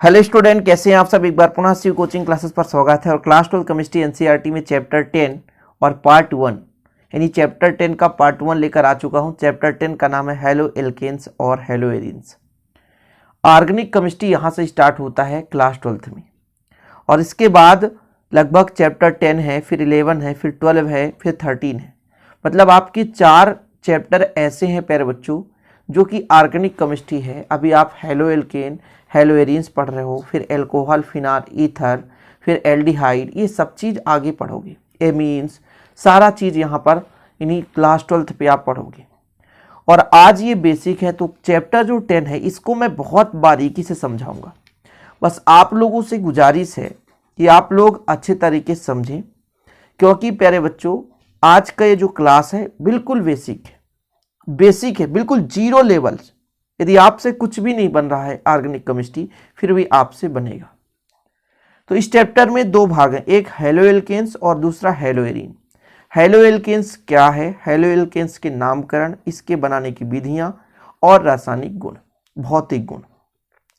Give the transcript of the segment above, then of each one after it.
Hello student, कैसे हैं आप सब। एक बार पुनः शिव कोचिंग क्लासेस पर स्वागत है। और क्लास 12 केमिस्ट्री एनसीईआरटी में चैप्टर 10 और पार्ट 1 यानी चैप्टर 10 का पार्ट 1 लेकर आ चुका हूं। चैप्टर 10 का नाम है हेलो एल्केन्स और हेलो एरीन्स। ऑर्गेनिक केमिस्ट्री यहां से स्टार्ट होता है क्लास 12 में, और इसके बाद लगभग चैप्टर 10 है, फिर 11 है, फिर 12 है, फिर 13 है। मतलब आपकी 4 चैप्टर ऐसे हैं प्यारे बच्चों जो कि ऑर्गेनिक केमिस्ट्री है। अभी आप हेलो एल्केन, हेलो एरीन्स पढ़ रहे हो, फिर एल्कोहल, फिनाल, ईथर, फिर एल्डिहाइड, ये सब चीज़ आगे पढ़ोगे। एमीन्स, सारा चीज़ यहाँ पर यानी क्लास 12 पे आप पढ़ोगे। और आज ये बेसिक है, तो चैप्टर जो 10 है इसको मैं बहुत बारीकी से समझाऊंगा। बस आप लोगों से गुजारिश है कि आप लोग अच्छे तरीके से समझें, क्योंकि प्यारे बच्चों आज का ये जो क्लास है बिल्कुल बेसिक है, बिल्कुल जीरो लेवल। यदि आपसे कुछ भी नहीं बन रहा है ऑर्गेनिक केमिस्ट्री, फिर भी आपसे बनेगा। तो इस चैप्टर में 2 भाग हैं, एक हेलो एल्केन्स और दूसरा हेलो एरीन। हेलो एल्केन्स क्या है, हेलो एल्केन्स के नामकरण, इसके बनाने की विधियां और रासायनिक गुण, भौतिक गुण,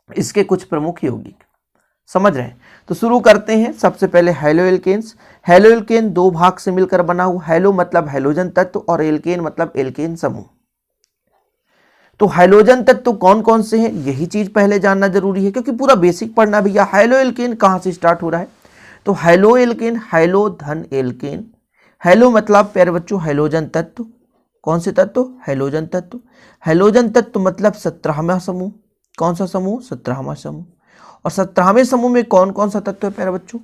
इसके कुछ प्रमुख यौगिक, समझ रहे हैं। तो शुरू करते हैं। सबसे पहले हेलो एल्केन्स। हेलो एल्केन 2 भाग से मिलकर बना हुआ। हेलो मतलब हेलोजन तत्व और एल्केन मतलब एल्केन समूह। तो हाइड्रोजन तत्व कौन कौन से हैं, यही चीज पहले जानना जरूरी है, क्योंकि पूरा बेसिक पढ़ना भैया। हाइलो एल्केन कहां से स्टार्ट हो रहा है, तो हाइलो एल्केन, हाइलो धन एल्केन। हाइलो मतलब प्यारे बच्चों हाइड्रोजन तत्व। कौन से तत्व, हाइड्रोजन तत्व। हाइड्रोजन तत्व मतलब 17वां समूह। कौन सा समूह, 17वां समूह। और 17वें समूह में कौन कौन सा तत्व है प्यारे बच्चों,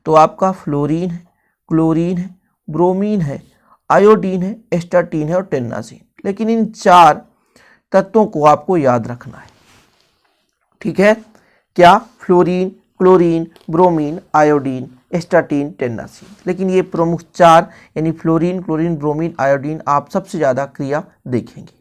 तो आपका फ्लोरीन है, क्लोरीन है, ब्रोमीन है, आयोडीन है, एस्टाटीन है और टेन्नासीन। लेकिन इन 4 तत्वों को आपको याद रखना है, ठीक है। क्या, fluorine, chlorine, bromine, iodine, astatine, tennessine. लेकिन ये प्रमुख 4 यानी फ्लोरीन, क्लोरीन, ब्रोमीन, आयोडीन आप सबसे ज्यादा क्रिया देखेंगे,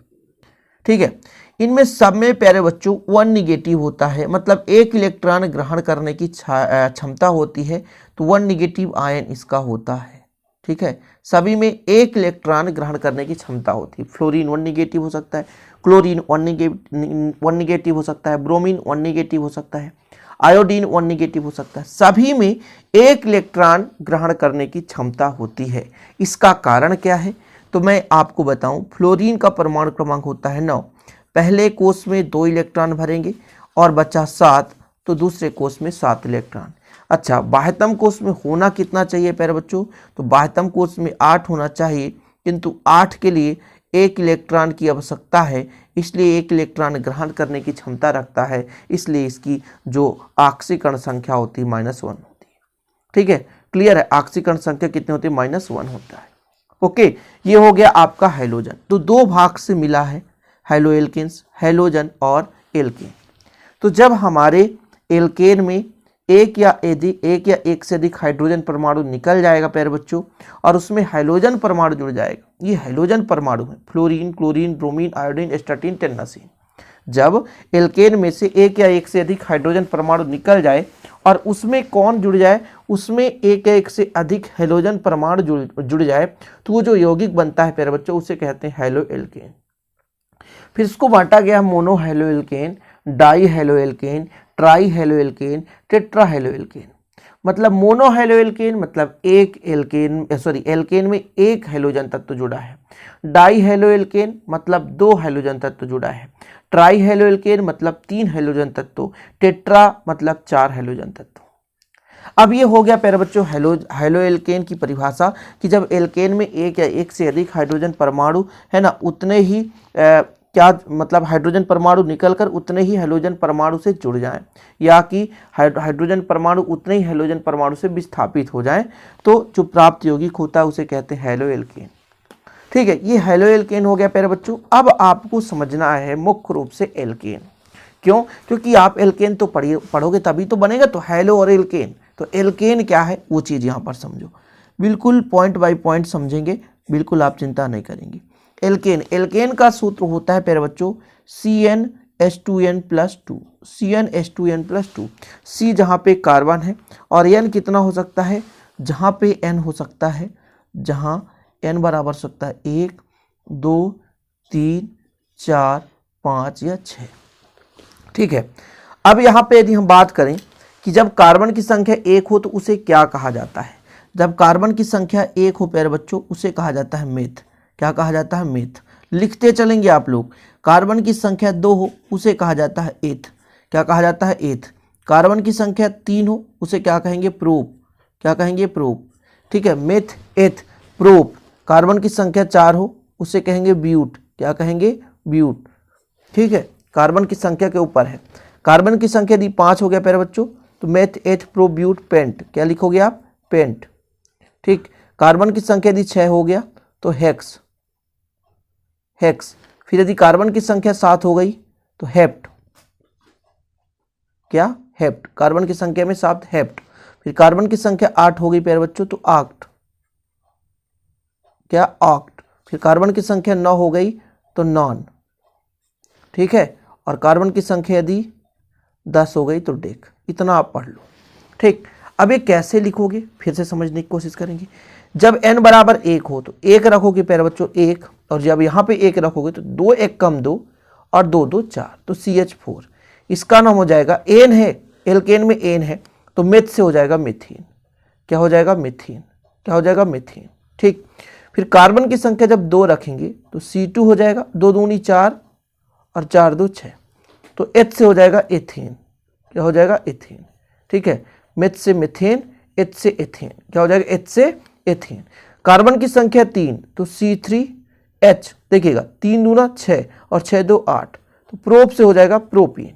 ठीक है। इनमें सब में प्यारे बच्चों 1 निगेटिव होता है, मतलब 1 इलेक्ट्रॉन ग्रहण करने की क्षमता होती है, तो 1 निगेटिव आयन इसका होता है, ठीक है। सभी में 1 इलेक्ट्रॉन ग्रहण करने की क्षमता होती है। फ्लोरीन 1 निगेटिव हो सकता है, क्लोरीन 1 निगेटिव हो सकता है, ब्रोमीन 1 निगेटिव हो सकता है, आयोडीन 1 निगेटिव हो सकता है। सभी में 1 इलेक्ट्रॉन ग्रहण करने की क्षमता होती है। इसका कारण क्या है, तो मैं आपको बताऊं। फ्लोरीन का परमाणु क्रमांक होता है 9। पहले कोष में 2 इलेक्ट्रॉन भरेंगे और बचा 7, तो दूसरे कोष में 7 इलेक्ट्रॉन। अच्छा, बाह्यतम कोष में होना कितना चाहिए प्यारे बच्चों, तो बाह्यतम कोष में 8 होना चाहिए, किंतु 8 के लिए 1 इलेक्ट्रॉन की आवश्यकता है, इसलिए 1 इलेक्ट्रॉन ग्रहण करने की क्षमता रखता है, इसलिए इसकी जो ऑक्सीकरण संख्या होती है -1 होती है, ठीक है। क्लियर है, ऑक्सीकरण संख्या कितनी होती है, -1 होता है। ओके, ये हो गया आपका हाइड्रोजन। तो 2 भाग से मिला है हेलो एल्केन्स, हाइड्रोजन और एल्केन। तो जब हमारे एल्केन में एक या एक से अधिक हाइड्रोजन परमाणु निकल जाएगा प्यारे बच्चों, और उसमें हाइड्रोजन परमाणु जुड़ जाएगा, ये हाइड्रोजन परमाणु है, fluorine, chlorine, bromine, iodine, astatine, tennessine. जब एल्केन में से एक से अधिक हाइड्रोजन परमाणु निकल जाए और उसमें कौन जुड़ जाए, उसमें एक से अधिक हाइड्रोजन परमाणु जुड़ जाए, तो वो जो यौगिक बनता है प्यारे बच्चों उसे कहते हैं हेलो एल्केन। फिर इसको बांटा गया mono halo alkane, die halo alkane, try halo alkane, tetra halo alkane. मतलब मोनो हेलो एल्केन मतलब एल्केन में 1 हाइड्रोजन तत्व जुड़ा है। डाई हेलो एल्केन मतलब 2 हाइड्रोजन तत्व जुड़ा है। ट्राई हेलो एल्केन मतलब 3 हाइड्रोजन तत्व। टेट्रा मतलब 4 हाइड्रोजन तत्व। अब ये हो गया प्यारे बच्चों हेलो एल्केन की परिभाषा, कि जब एल्केन में 1 या 1 से अधिक हाइड्रोजन परमाणु है ना, उतने ही क्या मतलब हाइड्रोजन परमाणु निकलकर उतने ही हाइड्रोजन परमाणु से जुड़ जाएं, या कि हाइड्रोजन परमाणु उतने ही हाइड्रोजन परमाणु से विस्थापित हो जाएं, तो जो प्राप्त यौगिक होता है उसे कहते हैं हेलो एल्केन, ठीक है। ये हेलो एल्केन हो गया प्यारे बच्चों। अब आपको समझना है मुख्य रूप से एल्केन। क्यों, क्योंकि आप एल्केन तो पढ़ोगे तभी तो बनेगा, तो हेलो और एल्केन, तो एल्केन क्या है वो चीज़ यहाँ पर समझो, बिल्कुल पॉइंट बाय पॉइंट समझेंगे, बिल्कुल आप चिंता नहीं करेंगे। एल्केन का सूत्र होता है प्यारे बच्चों CnH2n+2, CnH2n+2। C जहाँ पे कार्बन है और N कितना हो सकता है, जहाँ पे N हो सकता है, जहाँ N बराबर सकता है 1, 2, 3, 4, 5 या 6, ठीक है। अब यहाँ पे यदि हम बात करें कि जब कार्बन की संख्या 1 हो तो उसे क्या कहा जाता है, जब कार्बन की संख्या 1 हो प्यारे बच्चों उसे कहा जाता है मेथ। क्या कहा जाता है? मेथ। लिखते चलेंगे आप लोग। कार्बन की संख्या 2 हो उसे कहा जाता है एथ। क्या कहा जाता है? एथ। कार्बन की संख्या 3 हो उसे क्या कहेंगे? प्रोप। क्या कहेंगे? प्रोप। ठीक है, मेथ, एथ, प्रोप। कार्बन की संख्या 4 हो उसे कहेंगे ब्यूट। क्या कहेंगे? ब्यूट। ठीक है, कार्बन की संख्या के ऊपर है। कार्बन की संख्या यदि 5 हो गया प्यारे बच्चों तो मेथ, एथ, प्रो, ब्यूट, पेंट। क्या लिखोगे आप? पेंट। ठीक, कार्बन की संख्या यदि 6 हो गया तो हेक्स। हेक्स। फिर यदि कार्बन की संख्या 7 हो गई तो हेप्ट। क्या? हेप्ट। कार्बन की संख्या में 7, हेप्ट। फिर कार्बन की संख्या 8 हो गई प्यारे बच्चों तो ऑक्ट। क्या? ऑक्ट। फिर कार्बन की संख्या 9 हो गई तो नॉन। ठीक है, और कार्बन की संख्या यदि 10 हो गई तो डेक। इतना आप पढ़ लो। ठीक, अब ये कैसे लिखोगे फिर से समझने की कोशिश करेंगे। जब n बराबर 1 हो तो 1 रखोगे प्यारे बच्चों 1, और जब यहाँ पे 1 रखोगे तो 2 1 कम 2 और 2 2 4 तो CH4। इसका नाम हो जाएगा, एन है, एल्केन में एन है तो मेथ से हो जाएगा मीथेन। क्या हो जाएगा? मीथेन। क्या हो जाएगा? मीथेन। ठीक, फिर कार्बन की संख्या जब 2 रखेंगे तो C2 हो जाएगा, 2 दूनी 4 और 4 2 6 तो H से हो जाएगा एथेन। क्या हो जाएगा? एथेन। ठीक है, मेथ से मीथेन, H से एथेन। क्या हो जाएगा? H से एथेन। कार्बन की संख्या 3 तो C3H। देखिएगा 3 दूना 6 और 6 2 8 तो प्रोप से हो जाएगा प्रोपीन।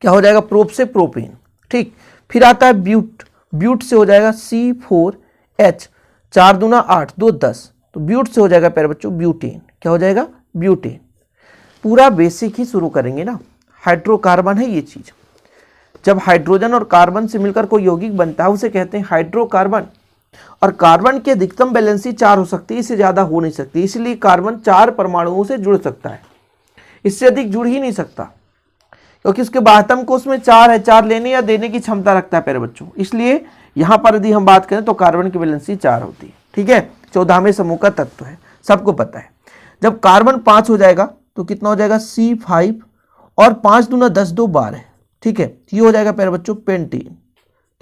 क्या हो जाएगा? प्रोप से प्रोपीन। ठीक, फिर आता है ब्यूट। ब्यूट से हो जाएगा C4H। 4 दूना 8 2 10 तो ब्यूट से हो जाएगा प्यारे बच्चों ब्यूटेन। क्या हो जाएगा? ब्यूटेन। पूरा बेसिक ही शुरू करेंगे ना। हाइड्रोकार्बन है ये चीज। जब हाइड्रोजन और कार्बन से मिलकर कोई यौगिक बनता है उसे कहते हैं हाइड्रोकार्बन। और कार्बन की अधिकतम वैलेंसी 4 हो सकती है, इससे ज्यादा हो नहीं सकती। इसलिए कार्बन 4 परमाणुओं से जुड़ सकता है, इससे अधिक जुड़ ही नहीं सकता, क्योंकि उसके बाह्यतम कोश में 4 है। 4 लेने या देने की क्षमता रखता है प्यारे बच्चों। इसलिए यहां पर यदि हम बात करें तो कार्बन की वैलेंसी 4 होती है। ठीक है, 14वें समूह का तत्व है, सबको पता है। जब कार्बन 5 हो जाएगा तो कितना हो जाएगा? C5 और 5 दूना 10 2 12। ठीक है, ये हो जाएगा प्यारे बच्चों पेंटीन।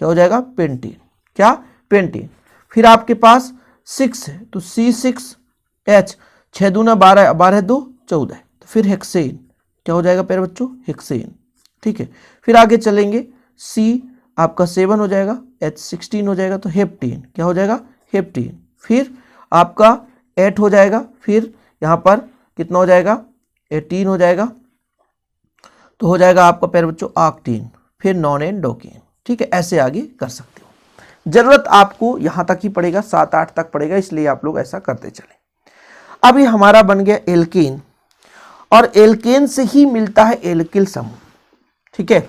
क्या हो जाएगा? पेंटीन। क्या? पेंटीन। फिर आपके पास 6 है तो C6H। 6 दूना 12, 12 2 14 तो फिर हेक्सेन। क्या हो जाएगा प्यारे बच्चों? हेक्सेन। ठीक है, फिर आगे चलेंगे। C आपका 7 हो जाएगा, H16 हो जाएगा तो हेप्टीन। क्या हो जाएगा? हेप्टीन। फिर आपका 8 हो जाएगा, फिर यहाँ पर कितना हो जाएगा? 18 हो जाएगा तो हो जाएगा आपका प्यारे बच्चों ऑक्टीन। फिर नॉन एंडोकीन। ठीक है, ऐसे आगे कर सकते हो। जरूरत आपको यहां तक ही पड़ेगा, 7 8 तक पड़ेगा, इसलिए आप लोग ऐसा करते चले। अभी हमारा बन गया एल्केन, और एल्केन से ही मिलता है एल्किल समूह। ठीक है,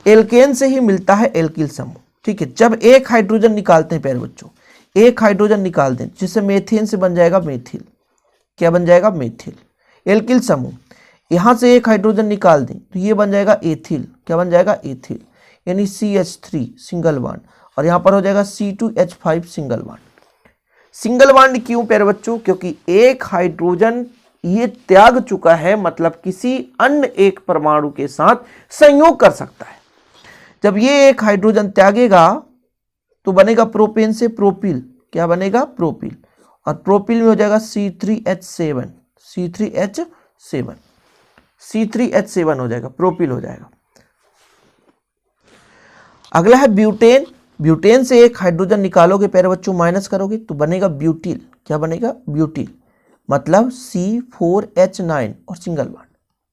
एल्केन से ही मिलता है एल्किल समूह। ठीक है, जब एक हाइड्रोजन निकालते हैं प्यारे बच्चों, एक हाइड्रोजन निकाल दें जिससे मेथेन से बन जाएगा मेथिल। क्या बन जाएगा? मेथिल। एल्किल समूह, यहां से एक हाइड्रोजन निकाल दें तो ये बन जाएगा एथिल। क्या बन जाएगा? एथिल, यानी CH3 सिंगल बॉन्ड, और यहां पर हो जाएगा C2H5 single bond. Single bond क्यों प्यारे बच्चों? क्योंकि एक हाइड्रोजन ये त्याग चुका है, मतलब किसी अन्य एक परमाणु के साथ संयोग कर सकता है। जब ये एक हाइड्रोजन त्यागेगा तो बनेगा प्रोपेन से प्रोपिल। क्या बनेगा? प्रोपिल। और प्रोपिल में हो जाएगा C3H7। C3H7, C3H7 हो जाएगा, प्रोपिल हो जाएगा। अगला है ब्यूटेन। ब्यूटेन से एक हाइड्रोजन निकालोगे प्यारे बच्चों, माइनस करोगे तो बनेगा ब्यूटिल। क्या बनेगा? ब्यूटिल, मतलब C4H9 और सिंगल बॉन्ड।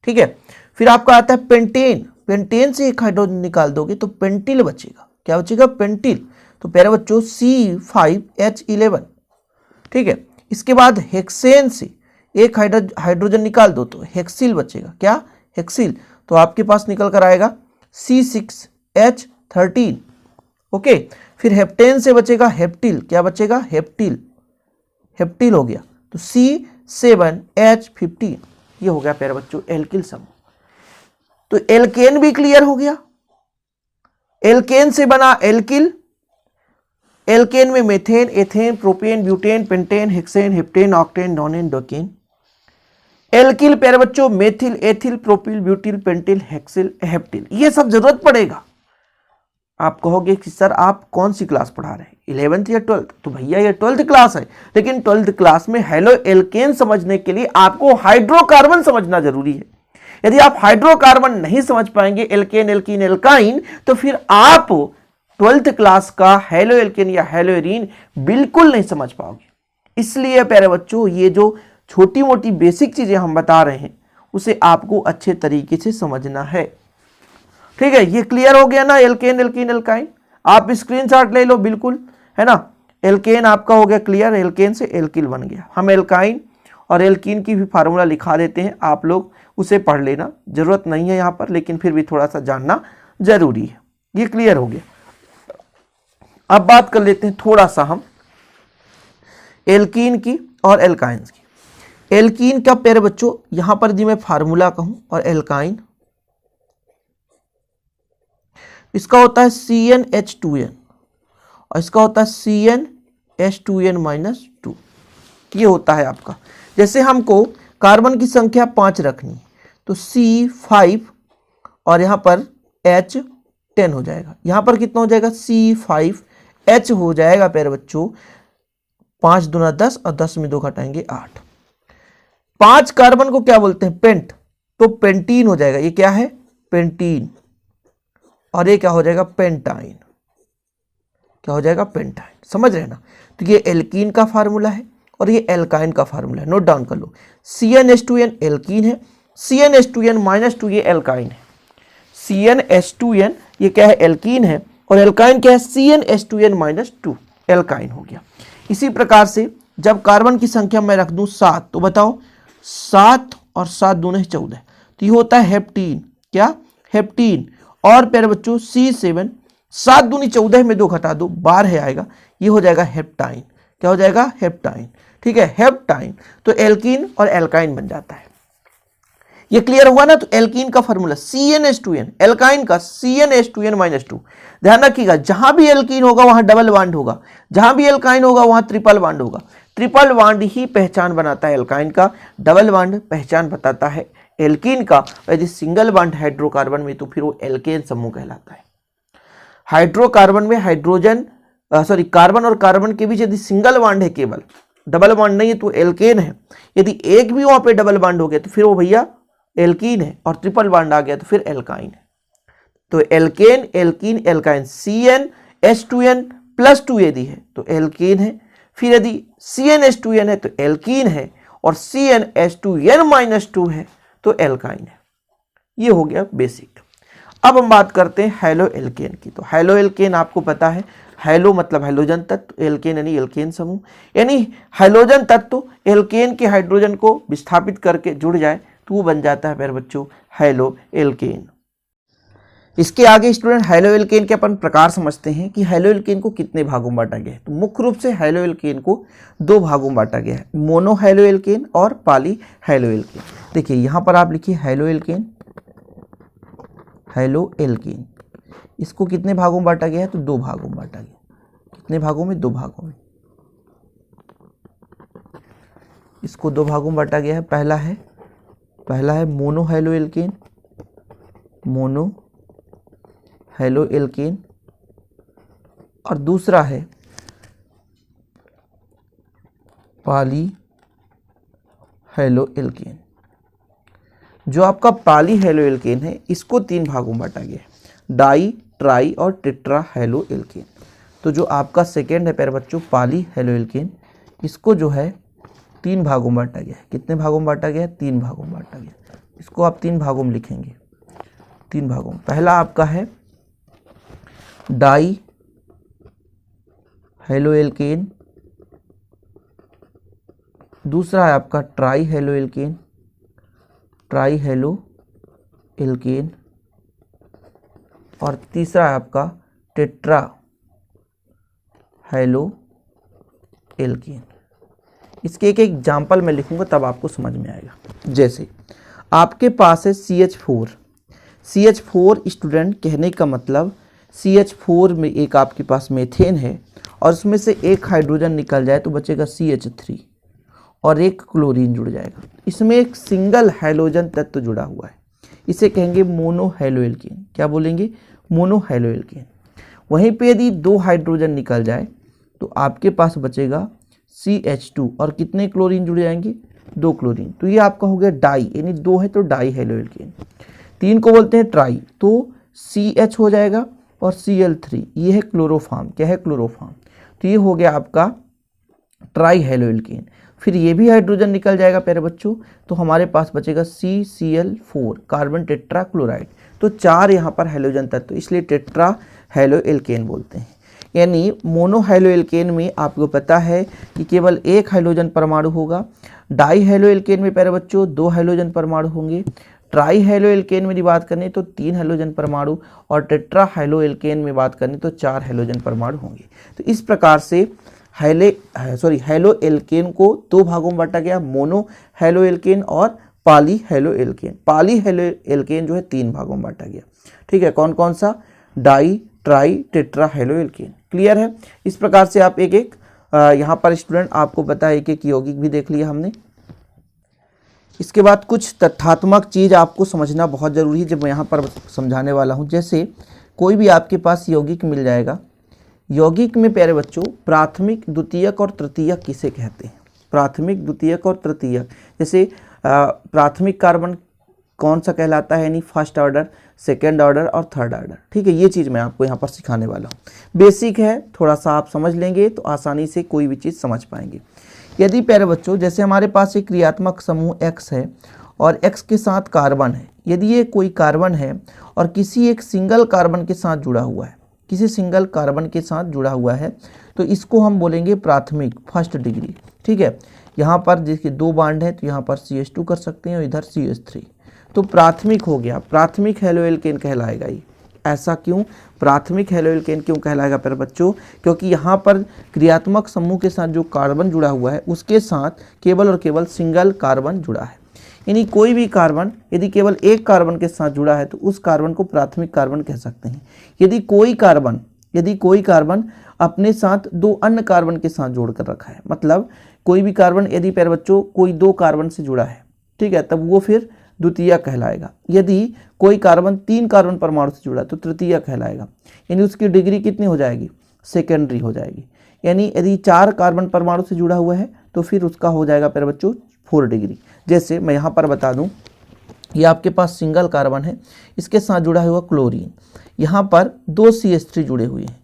ठीक है, फिर आपका आता है पेंटेन। पेंटेन से एक हाइड्रोजन निकाल दोगे तो पेंटिल बचेगा। क्या बचेगा? पेंटिल। तो प्यारे बच्चों C5H11। ठीक है, इसके बाद हेक्सेन से एक हाइड्रोजन निकाल दो तो हेक्सिल बचेगा। क्या? हेक्सिल। तो आपके पास निकल कर आएगा C6H13। ओके, फिर हेप्टेन से बचेगा हेप्टिल। क्या बचेगा? हेप्टिल। हेप्टिल हो गया तो C7H15। ये हो गया प्यारे बच्चों एल्किल समूह। तो एल्केन भी क्लियर हो गया। एल्केन से बना एल्किल। एल्केन में methane, ethane, propane, butane, pentane, hexane, heptane, octane, nonane एंडोकेन। एल्किल प्यारे बच्चों methyl, ethyl, propyl, butyl, pentyl, hexyl, heptyl, ये सब जरूरत पड़ेगा। आप कहोगे कि सर आप कौन सी क्लास पढ़ा रहे हैं, 11th या 12th? तो भैया ये 12th क्लास है, लेकिन 12th क्लास में हेलो एल्केन समझने के लिए आपको हाइड्रोकार्बन समझना जरूरी है। यदि आप हाइड्रोकार्बन नहीं समझ पाएंगे, एल्केन, एल्कीन, एल्काइन, तो फिर आप 12th क्लास का हेलो एल्केन या हेलो एरीन बिल्कुल नहीं समझ पाओगे। इसलिए प्यारे बच्चों ये जो छोटी मोटी बेसिक चीजें हम बता रहे हैं उसे आपको अच्छे तरीके से समझना है। ठीक है, ये क्लियर हो गया ना, एल्केन, एल्कीन, एल्काइन? आप स्क्रीनशॉट ले लो, बिल्कुल, है ना। एल्केन आपका हो गया क्लियर, एल्केन से एल्किल बन गया। हम एल्काइन और एल्कीन की भी फार्मूला लिखा देते हैं, आप लोग उसे पढ़ लेना, जरूरत नहीं है यहाँ पर, लेकिन फिर भी थोड़ा सा जानना जरूरी है। ये क्लियर हो गया। अब बात कर लेते हैं थोड़ा सा हम एल्कीन की और एल्काइंस की। एल्कीन का प्यारे बच्चों यहां पर यदि मैं फार्मूला कहूं, और एल्काइन इसका होता है CnH2n और इसका होता है CnH2n-2। ये होता है आपका, जैसे हमको कार्बन की संख्या 5 रखनी तो C5 और यहां पर H10 हो जाएगा। यहां पर कितना हो जाएगा, C5H हो जाएगा प्यारे बच्चों, 5 दूना 10 और 10 में 2 घटाएंगे 8। 5 कार्बन को क्या बोलते हैं, पेंट, तो पेंटीन हो जाएगा। ये क्या है, पेंटीन, और ये क्या हो जाएगा, पेंटाइन। क्या हो जाएगा, पेंटाइन। समझ रहे ना। तो ये एल्कीन का फार्मूला है और ये एल्काइन का फार्मूला है, नोट डाउन कर लो। CnH2n एल्कीन है, CnH2n-2 ये एल्काइन है। CnH2n ये क्या है, एल्कीन है, और एल्काइन क्या है, CnH2n-2 एल्काइन हो गया। इसी प्रकार से जब कार्बन की संख्या मैं रख दूं 7, तो बताओ 7 और 7 दूने 14, तो ये होता है हेप्टीन। क्या, हेप्टीन। और प्यारे बच्चों C7, 7 दूनी 14 में 2 घटा दो 12 आएगा, ये हो जाएगा हेप्टाइन। क्या हो जाएगा, हेप्टाइन। ठीक है, हेप्टाइन। तो एल्कीन और एल्काइन बन जाता है। ये क्लियर हुआ ना। तो एल्कीन का फॉर्मूला CnH2n, एल्काइन का CnH2n-2। ध्यान रखिएगा, जहां भी एल्कीन होगा वहां डबल बॉन्ड होगा, जहां भी एल्काइन होगा वहां ट्रिपल बॉन्ड होगा। ट्रिपल बॉन्ड ही पहचान बनाता है एल्काइन का, डबल बॉन्ड पहचान बताता है एल्कीन का। यदि सिंगल बॉन्ड हाइड्रोकार्बन में तो फिर वो एल्केन समूह कहलाता है। हाइड्रोकार्बन में हाइड्रोजन कार्बन और कार्बन के बीच यदि सिंगल बॉन्ड है, केवल डबल बॉन्ड नहीं है, तो एल्केन है। यदि एक भी वहां पे डबल बॉन्ड हो गया तो फिर वो भैया एल्कीन है, और ट्रिपल बॉन्ड आ गया तो फिर एल्काइन है। तो एल्केन, एल्कीन, एल्काइन। CnH2n+2 यदि है तो एल्केन है, फिर यदि CnH2n है तो एल्कीन है, और CnH2n-2 है तो एल्काइन है। ये हो गया बेसिक। अब हम बात करते हैं हेलो एल्केन की। तो हेलो एल्केन आपको पता है, हेलो मतलब हाइड्रोजन तत्व, एल्केन यानी एल्केन समूह, यानी हाइड्रोजन तत्व एल्केन के हाइड्रोजन को विस्थापित करके जुड़ जाए तो वो बन जाता है प्यारे बच्चों हेलो एल्केन। इसके आगे स्टूडेंट हेलो एल्केन के अपन प्रकार समझते हैं कि हेलो एल्केन को कितने भागों में बांटा गया है। तो मुख्य रूप से हेलो एल्केन को 2 भागों में बांटा गया है, मोनो हेलो एल्केन और पॉली हेलो एल्केन। देखिए यहां पर आप लिखिए हेलो एल्केन, हेलो एल्केन। इसको कितने भागों में बांटा गया है, तो 2 भागों में बांटा गया। कितने भागों में, 2 भागों में। इसको 2 भागों में बांटा गया है। पहला है mono halo alkane, mono halo alkane, और दूसरा है पॉली हेलो एल्केन। जो आपका पॉली हेलो एल्केन है इसको 3 भागों में बांटा गया है, डाई, ट्राई और टेट्रा हेलो एल्केन। तो जो आपका सेकेंड है प्यारे बच्चों पॉली हेलो एल्केन, इसको जो है 3 भागों में बांटा गया है। कितने भागों में बांटा गया है, 3 भागों में बांटा गया। इसको आप 3 भागों में लिखेंगे, 3 भागों में। पहला आपका है डाई हेलो एल्केन, दूसरा है आपका try halo alkane, try halo alkane, और तीसरा है आपका टेट्रा हेलो एल्केन। इसके एक एग्जाम्पल मैं लिखूंगा तब आपको समझ में आएगा। जैसे आपके पास है CH4, CH4 स्टूडेंट कहने का मतलब CH4 में एक आपके पास मेथेन है और उसमें से एक हाइड्रोजन निकल जाए तो बचेगा CH3, और एक क्लोरीन जुड़ जाएगा। इसमें एक सिंगल हाइड्रोजन तत्व जुड़ा हुआ है, इसे कहेंगे मोनोहाइड्रोएल्केन। क्या बोलेंगे? मोनोहाइड्रोएल्केन। वहीं पे यदि 2 हाइड्रोजन निकल जाए तो आपके पास बचेगा CH2 और कितने क्लोरीन जुड़ जाएंगे? 2 क्लोरीन। तो ये आपका हो गया डाई, यानी 2 है तो डाई हाइड्रोएल्केन। 3 को बोलते हैं ट्राई, तो CH हो जाएगा और Cl3, ये है क्लोरोफॉर्म। क्या है? क्लोरोफॉर्म। तो ये हो गया आपका ट्राई हाइड्रोएल्केन। फिर ये भी हाइड्रोजन निकल जाएगा प्यारे बच्चों, तो हमारे पास बचेगा CCl4 कार्बन टेट्रा क्लोराइड। तो 4 यहाँ पर हाइड्रोजन तत्व, इसलिए टेट्रा हाइड्रोएल्केन बोलते हैं। यानी मोनोहाइड्रोएल्केन में आपको पता है कि केवल 1 हाइड्रोजन परमाणु होगा। डाई हाइड्रोएल्केन में प्यारे बच्चों 2 हाइड्रोजन परमाणु होंगे। ट्राई हाइड्रोएल्केन में बात करें तो 3 हाइड्रोजन परमाणु, और टेट्रा हाइड्रोएल्केन में बात करें तो 4 हाइड्रोजन परमाणु होंगे। तो इस प्रकार से हाइड्रोएल्केन को 2 भागों में बांटा गया, मोनोहाइड्रोएल्केन और पॉलीहाइड्रोएल्केन। पॉलीहाइड्रोएल्केन जो है 3 भागों में बांटा गया। ठीक है, कौन कौन सा? Di, tri, tetra hydroalkane. Clear है? इस प्रकार से आप एक एक यहाँ पर स्टूडेंट आपको पता है कि एक यौगिक भी देख लिया हमने। इसके बाद कुछ तथ्यात्मक चीज़ आपको समझना बहुत ज़रूरी है जब मैं यहाँ पर समझाने वाला हूँ। जैसे कोई भी आपके पास यौगिक मिल जाएगा, यौगिक में प्यारे बच्चों प्राथमिक, द्वितीयक और तृतीयक किसे कहते हैं? प्राथमिक, द्वितीयक और तृतीयक। जैसे प्राथमिक कार्बन कौन सा कहलाता है? यानी फर्स्ट ऑर्डर, सेकेंड ऑर्डर और थर्ड ऑर्डर। ठीक है, ये चीज़ मैं आपको यहाँ पर सिखाने वाला हूँ। बेसिक है, थोड़ा सा आप समझ लेंगे तो आसानी से कोई भी चीज़ समझ पाएंगे। यदि प्यारे बच्चों जैसे हमारे पास एक क्रियात्मक समूह X है और X के साथ कार्बन है, यदि ये कोई कार्बन है और किसी एक सिंगल कार्बन के साथ जुड़ा हुआ है, किसी सिंगल कार्बन के साथ जुड़ा हुआ है, तो इसको हम बोलेंगे प्राथमिक, फर्स्ट डिग्री। ठीक है, यहाँ पर देखिए 2 बांड है तो यहाँ पर CH2 कर सकते हैं और इधर CH3, तो प्राथमिक हो गया। प्राथमिक हाइड्रोएल्केन कहलाएगा ये। ऐसा क्यों? प्राथमिक हाइड्रोएल्केन क्यों कहलाएगा प्यारे बच्चों? क्योंकि यहाँ पर क्रियात्मक समूह के साथ जो कार्बन जुड़ा हुआ है उसके साथ केवल और केवल सिंगल कार्बन जुड़ा है। यानी कोई भी कार्बन यदि केवल एक कार्बन के साथ जुड़ा है तो उस कार्बन को प्राथमिक कार्बन कह सकते हैं। यदि कोई कार्बन अपने साथ 2 अन्य कार्बन के साथ जोड़ कर रखा है, मतलब कोई भी कार्बन यदि प्यारे बच्चों कोई 2 कार्बन से जुड़ा है, ठीक है, तब वो फिर द्वितीय कहलाएगा। यदि कोई कार्बन 3 कार्बन परमाणु से जुड़ा है तो तृतीय कहलाएगा। यानी उसकी डिग्री कितनी हो जाएगी? सेकेंडरी हो जाएगी। यानी यदि 4 कार्बन परमाणु से जुड़ा हुआ है तो फिर उसका हो जाएगा प्यारे बच्चों 4 डिग्री। जैसे मैं यहाँ पर बता दूँ, ये आपके पास सिंगल कार्बन है, इसके साथ जुड़ा हुआ क्लोरीन, यहाँ पर 2 CH3 जुड़े हुए हैं,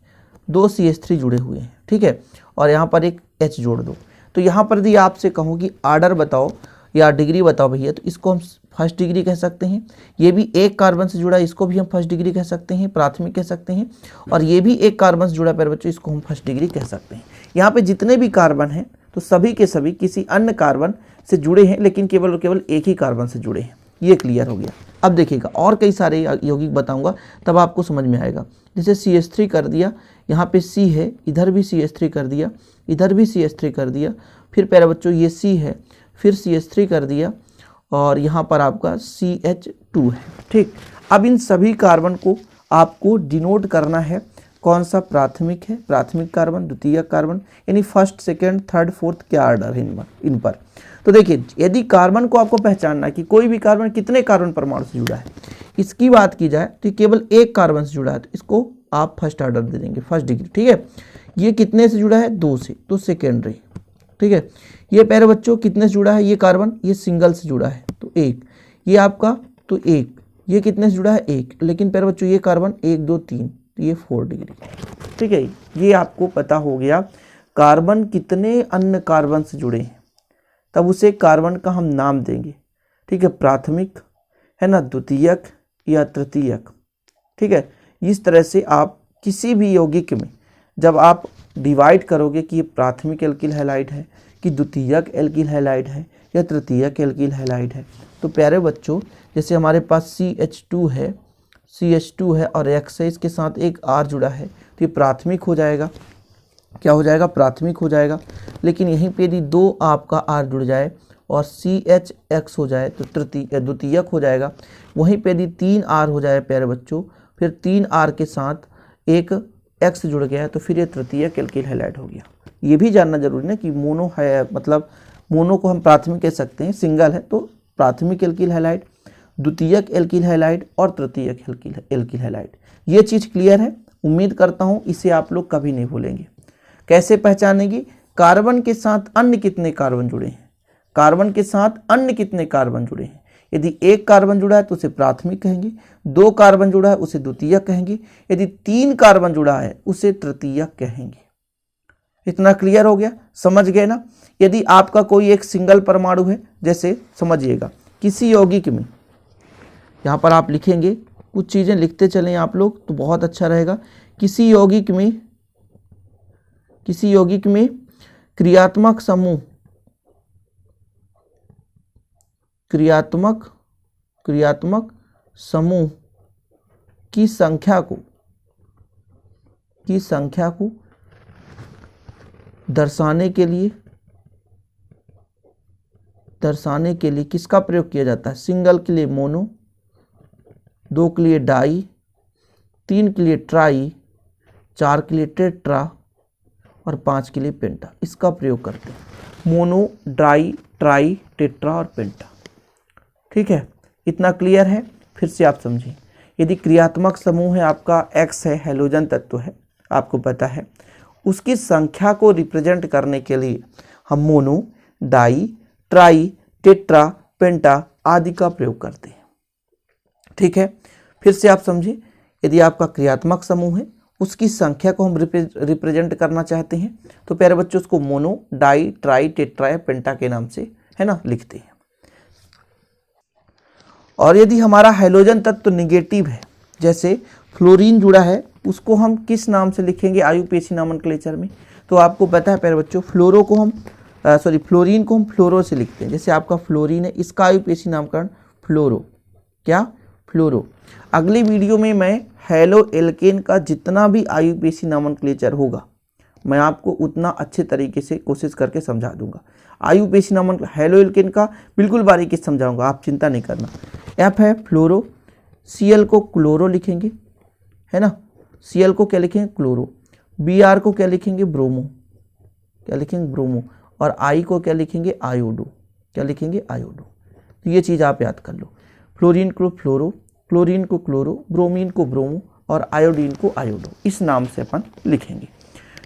2 CH3 जुड़े हुए हैं। ठीक है, और यहाँ पर एक H जोड़ दो। तो यहाँ पर यदि आपसे कहूँ कि आर्डर बताओ या डिग्री बताओ भैया, तो इसको हम फर्स्ट डिग्री कह सकते हैं। ये भी एक कार्बन से जुड़ा है, इसको भी हम फर्स्ट डिग्री कह सकते हैं, प्राथमिक कह सकते हैं। और ये भी एक कार्बन से जुड़ा प्यारे बच्चों, इसको हम फर्स्ट डिग्री कह सकते हैं। यहाँ पे जितने भी कार्बन हैं तो सभी के सभी किसी अन्य कार्बन से जुड़े हैं, लेकिन केवल और केवल एक ही कार्बन से जुड़े हैं। ये क्लियर हो गया। अब देखिएगा और कई सारे यौगिक बताऊंगा तब आपको समझ में आएगा। जैसे CH3 कर दिया, यहाँ पे C है, इधर भी CH3 कर दिया, इधर भी CH3 कर दिया, फिर प्यारे बच्चों ये C है, फिर CH3 कर दिया और यहाँ पर आपका CH2 है। ठीक, अब इन सभी कार्बन को आपको डिनोट करना है कौन सा प्राथमिक है, प्राथमिक कार्बन, द्वितीय कार्बन, यानी फर्स्ट, सेकेंड, थर्ड, फोर्थ क्या ऑर्डर है इन पर। तो देखिए यदि कार्बन को आपको पहचानना है कि कोई भी कार्बन कितने कार्बन परमाणु से जुड़ा है, इसकी बात की जाए तो केवल एक कार्बन से जुड़ा है तो इसको आप फर्स्ट ऑर्डर दे देंगे, फर्स्ट डिग्री। ठीक है, ये कितने से जुड़ा है? 2 से, तो सेकेंडरी। ठीक है, ये प्यारे बच्चों कितने से जुड़ा है? ये कार्बन ये सिंगल से जुड़ा है तो 1, ये आपका तो 1, ये कितने से जुड़ा है? 1, लेकिन प्यारे बच्चों ये कार्बन 1, 2, 3, तो ये 4 डिग्री। ठीक है, ये आपको पता हो गया कार्बन कितने अन्य कार्बन से जुड़े हैं, तब उसे कार्बन का हम नाम देंगे। ठीक है, प्राथमिक है ना, द्वितीयक या तृतीयक। ठीक है, इस तरह से आप किसी भी यौगिक में जब आप डिवाइड करोगे कि ये प्राथमिक एल्किल हैलाइड है कि द्वितीयक एल्किल हैलाइड है या तृतीयक एल्किल हैलाइड है, तो प्यारे बच्चों जैसे हमारे पास CH2 है और X है, इसके साथ एक R जुड़ा है तो ये प्राथमिक हो जाएगा। क्या हो जाएगा? प्राथमिक हो जाएगा। लेकिन यहीं पे यदि 2 आपका R जुड़ जाए और CHX हो जाए तो द्वितीयक हो जाएगा। वहीं पे यदि 3 R हो जाए प्यारे बच्चों, फिर 3 R के साथ एक X जुड़ गया है तो फिर ये तृतीयक एल्किल हैलाइड हो गया। ये भी जानना जरूरी है कि मोनो है मतलब मोनो को हम प्राथमिक कह सकते हैं, सिंगल है तो प्राथमिक एल्किल हैलाइड, द्वितीयक एल्किल हैलाइड और तृतीयक एल्किल हैलाइड। ये चीज़ क्लियर है। उम्मीद करता हूँ इसे आप लोग कभी नहीं भूलेंगे। कैसे पहचानेंगे? कार्बन के साथ अन्य कितने कार्बन जुड़े हैं, कार्बन के साथ अन्य कितने कार्बन जुड़े हैं। यदि एक कार्बन जुड़ा है तो उसे प्राथमिक कहेंगे, 2 कार्बन जुड़ा है उसे द्वितीयक कहेंगे, यदि 3 कार्बन जुड़ा है उसे तृतीयक कहेंगे। इतना क्लियर हो गया, समझ गए ना। यदि आपका कोई एक सिंगल परमाणु है, जैसे समझिएगा किसी यौगिक में, यहाँ पर आप लिखेंगे, कुछ चीज़ें लिखते चलें आप लोग तो बहुत अच्छा रहेगा। किसी यौगिक में क्रियात्मक समूह की संख्या को दर्शाने के लिए किसका प्रयोग किया जाता है? सिंगल के लिए मोनो, 2 के लिए डाई, 3 के लिए ट्राई, 4 के लिए टेट्रा और 5 के लिए पेंटा। इसका प्रयोग करते हैं, मोनो, डाई, ट्राई, टेट्रा और पेंटा। ठीक है, इतना क्लियर है। फिर से आप समझिए, यदि क्रियात्मक समूह है आपका X है, हैलोजन तत्व है, आपको पता है, उसकी संख्या को रिप्रेजेंट करने के लिए हम मोनो, डाई, ट्राई, टेट्रा, पेंटा आदि का प्रयोग करते हैं। ठीक है, फिर से आप समझिए, यदि आपका क्रियात्मक समूह है उसकी संख्या को हम रिप्रेजेंट करना चाहते हैं तो प्यारे बच्चों उसको मोनो, डाई, ट्राई, टेट्रा या पेंटा के नाम से, है ना, लिखते हैं। और यदि हमारा हाइड्रोजन तत्व निगेटिव है, जैसे फ्लोरीन जुड़ा है, उसको हम किस नाम से लिखेंगे आयुपेशी नोमेनक्लेचर में? तो आपको पता है प्यारे बच्चों, फ्लोरीन को हम फ्लोरो से लिखते हैं। जैसे आपका फ्लोरीन है, इसका आयुपेशी नामकरण फ्लोरो, क्या? फ्लोरो। अगली वीडियो में मैं हेलो एल्केन का जितना भी आयुपेशी नोमेनक्लेचर होगा मैं आपको उतना अच्छे तरीके से कोशिश करके समझा दूंगा। आयुपेशी नोमेनक्लेचर हेलो एल्केन का बिल्कुल बारीकी से समझाऊंगा, आप चिंता नहीं करना। एफ है फ्लोरो, Cl को क्लोरो लिखेंगे, है ना, Cl को क्या लिखेंगे? क्लोरो। Br को क्या लिखेंगे? ब्रोमो, क्या लिखेंगे? ब्रोमो। और I को क्या लिखेंगे? आयोडो, क्या लिखेंगे? आयोडो। तो ये चीज़ आप याद कर लो, फ्लोरीन को फ्लोरो, क्लोरीन को क्लोरो, ब्रोमीन को ब्रोमो और आयोडीन को आयोडो, इस नाम से अपन लिखेंगे।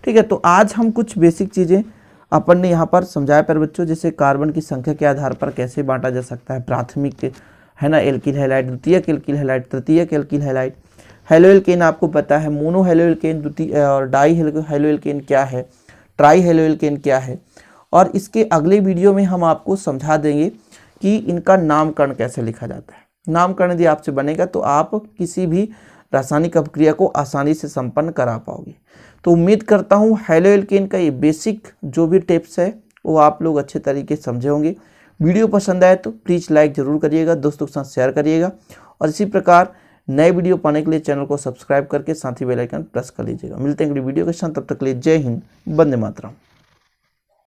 ठीक है, तो आज हम कुछ बेसिक चीज़ें अपन ने यहाँ पर समझाया पर बच्चों, जैसे कार्बन की संख्या के आधार पर कैसे बांटा जा सकता है, प्राथमिक, है ना, एल्किल हैलाइड, द्वितीयक एल्किल हैलाइड, तृतीयक एल्किल हैलाइड, हेलो एल्केन आपको पता है, मोनो हेलो एल्केन, द्वितीय और डाई हेलो एल्केन क्या है, ट्राई हेलो एल्केन क्या है। और इसके अगले वीडियो में हम आपको समझा देंगे कि इनका नामकरण कैसे लिखा जाता है। नामकरण यदि आपसे बनेगा तो आप किसी भी रासायनिक अपक्रिया को आसानी से संपन्न करा पाओगे। तो उम्मीद करता हूँ हेलो एल्केन का ये बेसिक जो भी टिप्स है वो आप लोग अच्छे तरीके से समझे होंगे। वीडियो पसंद आए तो प्लीज़ लाइक ज़रूर करिएगा, दोस्तों के साथ शेयर करिएगा और इसी प्रकार नए वीडियो पाने के लिए चैनल को सब्सक्राइब करके साथ ही बेल आइकन प्रेस कर लीजिएगा। मिलते हैं अगली वीडियो के साथ, तब तक के लिए जय हिंद, वंदे मातरम।